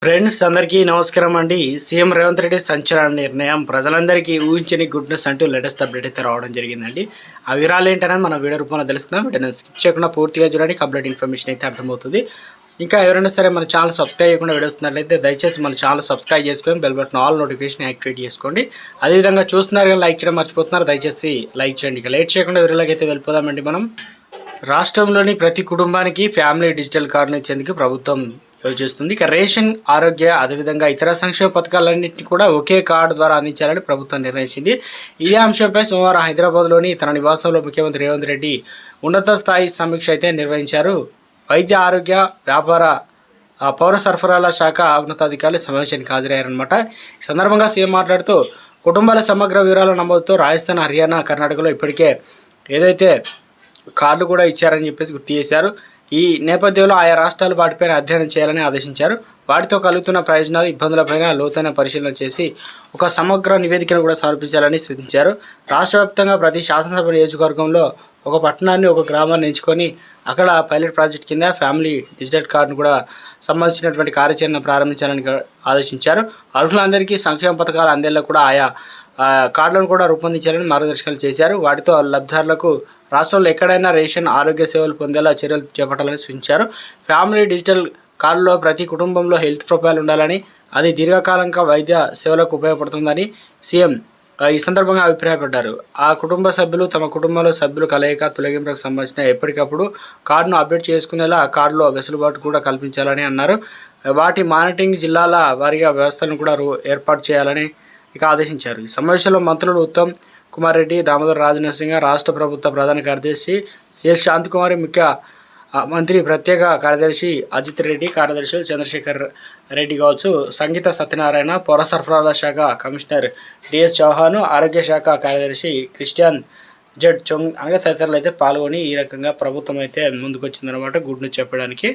Friends అందరికీ నమస్కారం అండి. సీఎం రేవంత్ రెడ్డి సంచలన నిర్ణయం ప్రజలందరికీ ఊహించని గుడ్ న్యూస్ అంటూ లేటెస్ట్ అప్డేట్ అయితే రావడం జరిగిందండి. ఆ వివరాలు ఏంటనేది మనం వీడియో రూపంలో తెలుసుకుందాం. వీటిని స్కిప్ చేయకుండా పూర్తిగా చూడండి, కంప్లీట్ ఇన్ఫర్మేషన్ అయితే అర్థమవుతుంది. ఇంకా ఎవరైనా సరే మన ఛానల్ సబ్స్క్రైబ్ చేయకుండా వీడియో వస్తున్నట్లయితే దయచేసి మన ఛానల్ సబ్స్క్రైబ్ చేసుకొని bell button all notification activate చేసుకోండి. అదేవిధంగా చూస్తున్నారు కానీ లైక్ చేయడం మర్చిపోతున్నారు, దయచేసి లైక్ చేయండి. ఇక లేట్ చేయకుండా వీడియోలోకి అయితే వెళ్ళిపోదామండి. మనం రాష్ట్రంలోని ప్రతి కుటుంబానికి ఫ్యామిలీ డిజిటల్ కార్డును ఇచ్చేందుకు ప్రభుత్వం యోచిస్తుంది. ఇక రేషన్, ఆరోగ్య, అదేవిధంగా ఇతర సంక్షేమ పథకాలన్నింటినీ కూడా ఒకే కార్డు ద్వారా అందించాలని ప్రభుత్వం నిర్ణయించింది. ఇదే అంశంపై సోమవారం హైదరాబాద్లోని తన నివాసంలో ముఖ్యమంత్రి రేవంత్ రెడ్డి ఉన్నత స్థాయి సమీక్ష అయితే నిర్వహించారు. వైద్య, ఆరోగ్య, వ్యాపార, పౌర సరఫరాల శాఖ ఉన్నతాధికారులు సమావేశానికి హాజరయ్యారనమాట. ఈ సందర్భంగా సీఎం మాట్లాడుతూ కుటుంబాల సమగ్ర వివరాల నమోదుతో రాజస్థాన్, హర్యానా, కర్ణాటకలో ఇప్పటికే ఏదైతే కార్డు కూడా ఇచ్చారని చెప్పేసి గుర్తు చేశారు. ఈ నేపథ్యంలో ఆయా రాష్ట్రాలు వాటిపైన అధ్యయనం చేయాలని ఆదేశించారు. వాటితో కలుగుతున్న ప్రయోజనాలు, ఇబ్బందులపైన లోతైన పరిశీలన చేసి ఒక సమగ్ర నివేదికను కూడా సమర్పించాలని సూచించారు. రాష్ట్ర వ్యాప్తంగా ప్రతి శాసనసభ నియోజకవర్గంలో ఒక పట్టణాన్ని, ఒక గ్రామాన్ని ఎంచుకొని అక్కడ పైలట్ ప్రాజెక్ట్ కింద ఫ్యామిలీ డిజిటల్ కార్డును కూడా సంబంధించినటువంటి కార్యాచరణ ప్రారంభించాలని ఆదేశించారు. అర్హులందరికీ సంక్షేమ పథకాలు అందేలా కూడా ఆయా కార్డులను కూడా రూపొందించాలని మార్గదర్శకాలు చేశారు. వాటితో లబ్ధిదారులకు రాష్ట్రంలో ఎక్కడైనా రేషన్, ఆరోగ్య సేవలు పొందేలా చర్యలు చేపట్టాలని సూచించారు. ఫ్యామిలీ డిజిటల్ కార్డులో ప్రతి కుటుంబంలో హెల్త్ ప్రొఫైల్ ఉండాలని, అది దీర్ఘకాలంగా వైద్య సేవలకు ఉపయోగపడుతుందని సీఎం ఈ సందర్భంగా అభిప్రాయపడ్డారు. ఆ కుటుంబ సభ్యులు తమ కుటుంబంలో సభ్యులు కలయిక, తొలగింపులకు సంబంధించిన ఎప్పటికప్పుడు కార్డును అప్డేట్ చేసుకునేలా కార్డులో వెసులుబాటు కూడా కల్పించాలని అన్నారు. వాటి మానిటరింగ్ జిల్లాల వారీగా వ్యవస్థలను కూడా ఏర్పాటు చేయాలని ఇక ఆదేశించారు. ఈ సమావేశంలో మంత్రులు ఉత్తమ్ కుమార్ రెడ్డి, దామోదర్ రాజనరసింహ, రాష్ట్ర ప్రభుత్వ ప్రధాన కార్యదర్శి సిఎస్ శాంతికుమారి, ముఖ్య మంత్రి ప్రత్యేక కార్యదర్శి అజిత్ రెడ్డి, కార్యదర్శులు చంద్రశేఖర్ రెడ్డి కావచ్చు, సంగీత సత్యనారాయణ, పౌర సరఫరాల శాఖ కమిషనర్ డిఎస్ చౌహాన్, ఆరోగ్య శాఖ కార్యదర్శి క్రిస్టియన్ జెడ్ చొంగ్ తదితరులు అయితే పాల్గొని ఈ రకంగా ప్రభుత్వం అయితే ముందుకు వచ్చిందనమాట గుడ్ న్యూస్ చెప్పడానికి.